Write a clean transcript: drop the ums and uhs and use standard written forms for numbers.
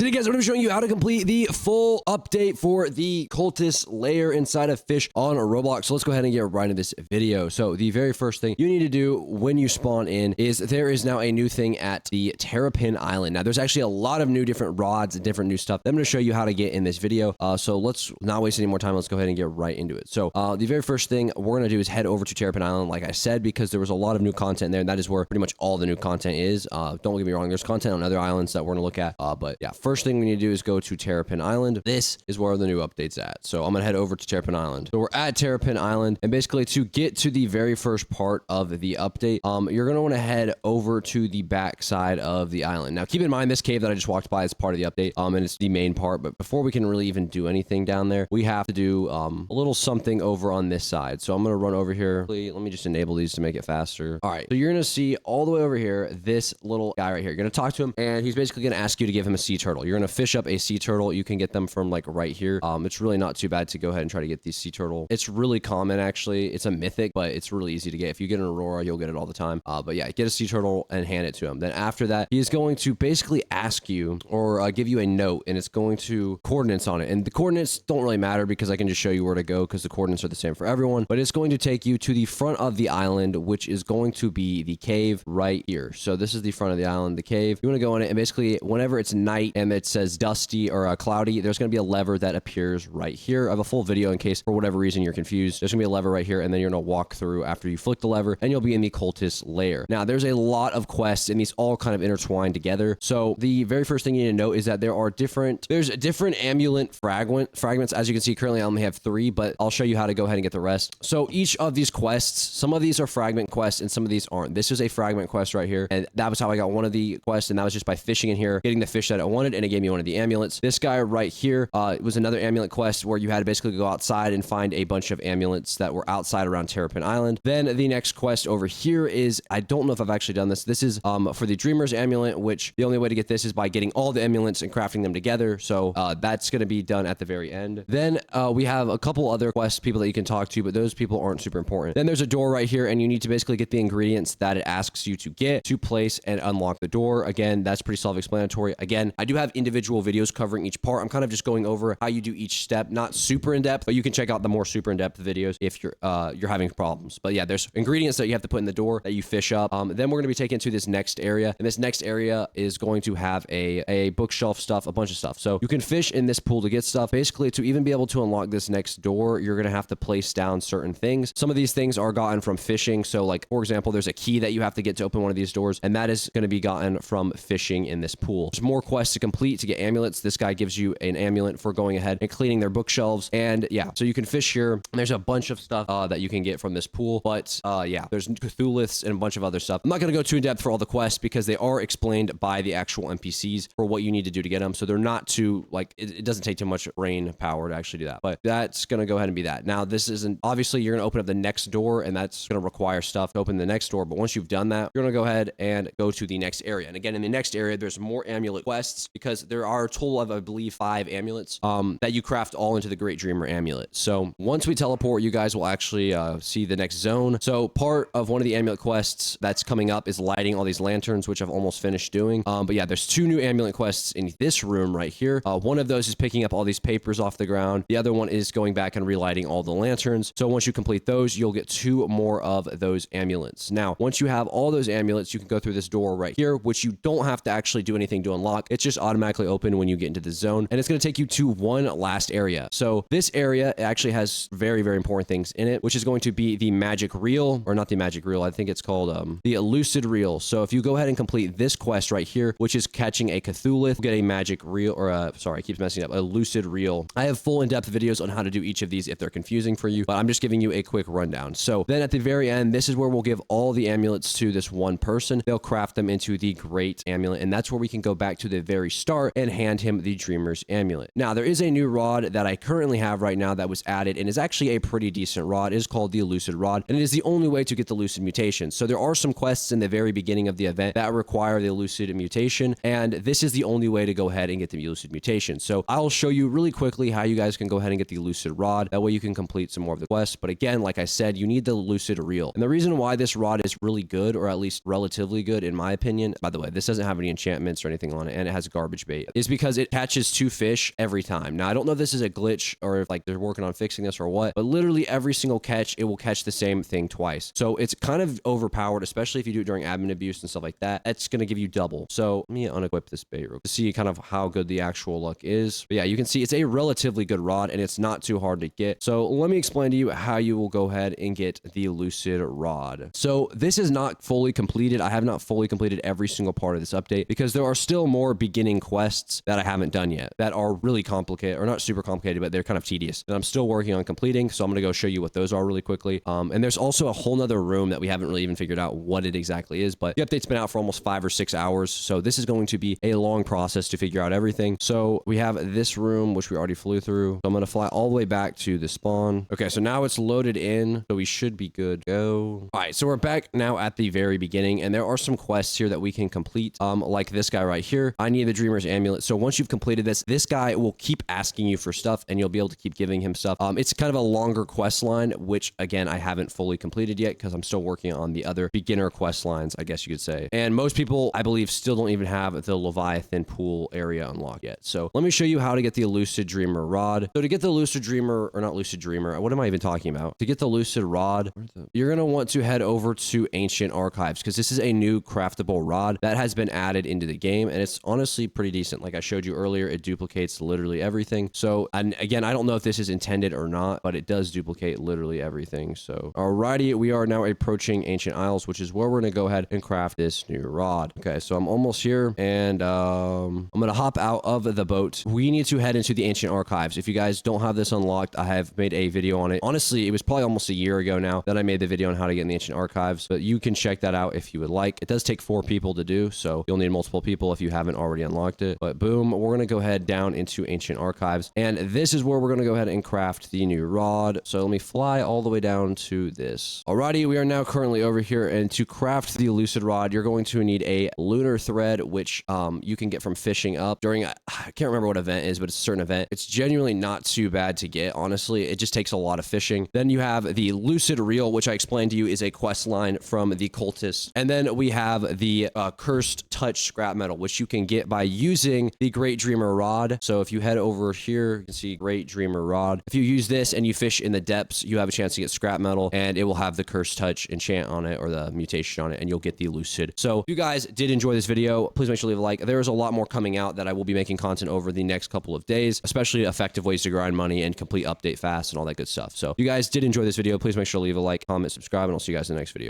Today, guys, I'm going to be showing you how to complete the full update for the Cultist Lair inside of Fisch on Roblox. So let's go ahead and get right into this video. So the very first thing you need to do when you spawn in is there is now a new thing at the Terrapin Island. Now, there's actually a lot of new different rods and different new stuff that I'm going to show you how to get in this video. So let's not waste any more time. Let's go ahead and get right into it. So the very first thing we're going to do is head over to Terrapin Island, like I said, because there was a lot of new content there. And that is where pretty much all the new content is. Don't get me wrong. There's content on other islands that we're going to look at. But yeah, first thing we need to do is go to Terrapin Island. This is where the new update's at. So I'm going to head over to Terrapin Island. So we're at Terrapin Island. And basically to get to the very first part of the update, you're going to want to head over to the back side of the island. Now, keep in mind, this cave that I just walked by is part of the update. And it's the main part. But before we can really even do anything down there, we have to do a little something over on this side. So I'm going to run over here. Let me just enable these to make it faster. All right. So you're going to see all the way over here, this little guy right here. You're going to talk to him, and he's basically going to ask you to give him a sea turtle. You're going to fish up a sea turtle. You can get them from like right here. It's really not too bad to go ahead and try to get these sea turtle. It's really common, actually. It's a mythic, but it's really easy to get. If you get an Aurora, you'll get it all the time. But yeah, get a sea turtle and hand it to him. Then after that, he is going to basically ask you or give you a note, and it's going to coordinates on it. And the coordinates don't really matter because I can just show you where to go because the coordinates are the same for everyone. But it's going to take you to the front of the island, which is going to be the cave right here. So this is the front of the island, the cave. You want to go in it, and basically whenever it's night and it says dusty or cloudy, there's going to be a lever that appears right here. I have a full video in case for whatever reason you're confused. There's going to be a lever right here, and then you're going to walk through after you flick the lever, and you'll be in the Cultist Lair. Now, there's a lot of quests, and these all kind of intertwine together. So the very first thing you need to know is that there's different amulet fragments. As you can see, currently I only have 3, but I'll show you how to go ahead and get the rest. So each of these quests, some of these are fragment quests, and some of these aren't. This is a fragment quest right here, and that was how I got one of the quests, and that was just by fishing in here, getting the fish that I wanted, and it gave me one of the amulets. This guy right here was another amulet quest where you had to basically go outside and find a bunch of amulets that were outside around Terrapin Island. Then the next quest over here is, I don't know if I've actually done this. This is for the Dreamer's amulet, which the only way to get this is by getting all the amulets and crafting them together. So that's going to be done at the very end. Then we have a couple other quest people that you can talk to, but those people aren't super important. Then there's a door right here, and you need to basically get the ingredients that it asks you to get to place and unlock the door. Again, that's pretty self-explanatory. Again, I do have individual videos covering each part. I'm kind of just going over how you do each step, not super in depth, but you can check out the more super in depth videos if you're having problems. But yeah, there's ingredients that you have to put in the door that you fish up. Then we're going to be taken to this next area, and this next area is going to have a bookshelf stuff, a bunch of stuff. So you can fish in this pool to get stuff. Basically, to even be able to unlock this next door, you're going to have to place down certain things. Some of these things are gotten from fishing. So like, for example, there's a key that you have to get to open one of these doors, and that is going to be gotten from fishing in this pool. There's more quests to complete to get amulets. This guy gives you an amulet for going ahead and cleaning their bookshelves. And yeah, so you can fish here. And there's a bunch of stuff that you can get from this pool. But yeah, there's Cthulhu's and a bunch of other stuff. I'm not going to go too in depth for all the quests because they are explained by the actual NPCs for what you need to do to get them. So they're not too, like, it doesn't take too much brain power to actually do that. But that's going to go ahead and be that. Now, this isn't, obviously, you're going to open up the next door, and that's going to require stuff to open the next door. But once you've done that, you're going to go ahead and go to the next area. And again, in the next area, there's more amulet quests because there are a total of, I believe, 5 amulets that you craft all into the Great Dreamer amulet. So once we teleport, you guys will actually see the next zone. So part of one of the amulet quests that's coming up is lighting all these lanterns, which I've almost finished doing. But yeah, there's 2 new amulet quests in this room right here. One of those is picking up all these papers off the ground. The other one is going back and relighting all the lanterns. So once you complete those, you'll get 2 more of those amulets. Now, once you have all those amulets, you can go through this door right here, which you don't have to actually do anything to unlock. It's just automatically open when you get into the zone, and it's going to take you to one last area. So this area actually has very, very important things in it, which is going to be the magic reel, or not the magic reel. I think it's called the elusive reel. So if you go ahead and complete this quest right here, which is catching a Cthulhu, you'll get a magic reel, or sorry, I keep messing up, a lucid reel. I have full in-depth videos on how to do each of these if they're confusing for you, but I'm just giving you a quick rundown. So then at the very end, this is where we'll give all the amulets to this one person. They'll craft them into the great amulet, and that's where we can go back to the very start and hand him the Dreamer's amulet. Now, there is a new rod that I currently have right now that was added and is actually a pretty decent rod. It is called the Elucid Rod, and it is the only way to get the Lucid Mutation. So there are some quests in the very beginning of the event that require the Elucid Mutation, and this is the only way to go ahead and get the Elucid Mutation. So I'll show you really quickly how you guys can go ahead and get the Elucid Rod. That way you can complete some more of the quests. But again, like I said, you need the Lucid Reel. And the reason why this rod is really good, or at least relatively good in my opinion, by the way, this doesn't have any enchantments or anything on it, and it has garbage garbage bait is because it catches 2 fish every time. Now, I don't know if this is a glitch or if like they're working on fixing this or what, but literally every single catch, it will catch the same thing twice. So it's kind of overpowered, especially if you do it during admin abuse and stuff like that. That's going to give you double. So let me unequip this bait real quick to see kind of how good the actual luck is. But yeah, you can see it's a relatively good rod and it's not too hard to get. So let me explain to you how you will go ahead and get the lucid rod. So this is not fully completed. I have not fully completed every single part of this update because there are still more beginning quests that I haven't done yet that are really complicated, or not super complicated, but they're kind of tedious that I'm still working on completing. So I'm going to go show you what those are really quickly. And there's also a whole nother room that we haven't really even figured out what it exactly is, but the update's been out for almost 5 or 6 hours. So this is going to be a long process to figure out everything. So we have this room, which we already flew through. So I'm going to fly all the way back to the spawn. Okay, so now it's loaded in, so we should be good to go. All right, so we're back now at the very beginning, and there are some quests here that we can complete, like this guy right here. I need the Dreamer's Amulet. So once you've completed this guy will keep asking you for stuff, and you'll be able to keep giving him stuff. It's kind of a longer quest line, which again, I haven't fully completed yet because I'm still working on the other beginner quest lines, I guess you could say. And most people, I believe, still don't even have the Leviathan pool area unlocked yet. So let me show you how to get the Lucid Dreamer rod. So to get the Lucid Dreamer, or not Lucid Dreamer, what am I even talking about? To get the Lucid rod, you're going to want to head over to Ancient Archives because this is a new craftable rod that has been added into the game, and it's honestly pretty decent. Like I showed you earlier, it duplicates literally everything. So, and again, I don't know if this is intended or not, but it does duplicate literally everything. So alrighty, we are now approaching Ancient Isles, which is where we're going to go ahead and craft this new rod. Okay, so I'm almost here, and I'm going to hop out of the boat. We need to head into the Ancient Archives. If you guys don't have this unlocked, I have made a video on it. Honestly, it was probably almost a year ago now that I made the video on how to get in the Ancient Archives, but you can check that out if you would like. It does take 4 people to do, so you'll need multiple people if you haven't already unlocked it. But boom, we're going to go ahead down into Ancient Archives, and this is where we're going to go ahead and craft the new rod. So let me fly all the way down to this. Alrighty, we are now currently over here, and to craft the Lucid rod, you're going to need a lunar thread, which you can get from fishing up during, I can't remember what event it is, but it's a certain event. It's genuinely not too bad to get, honestly. It just takes a lot of fishing. Then you have the Lucid reel, which I explained to you is a quest line from the cultists. And then we have the cursed touch scrap metal, which you can get by using the Great Dreamer rod. So if you head over here, you can see Great Dreamer rod. If you use this and you fish in the depths, you have a chance to get scrap metal, and it will have the cursed touch enchant on it, or the mutation on it, and you'll get the Lucid. So if you guys did enjoy this video, please make sure to leave a like. There's a lot more coming out that I will be making content over the next couple of days, especially effective ways to grind money and complete update fast and all that good stuff. So if you guys did enjoy this video, please make sure to leave a like, comment, subscribe, and I'll see you guys in the next video.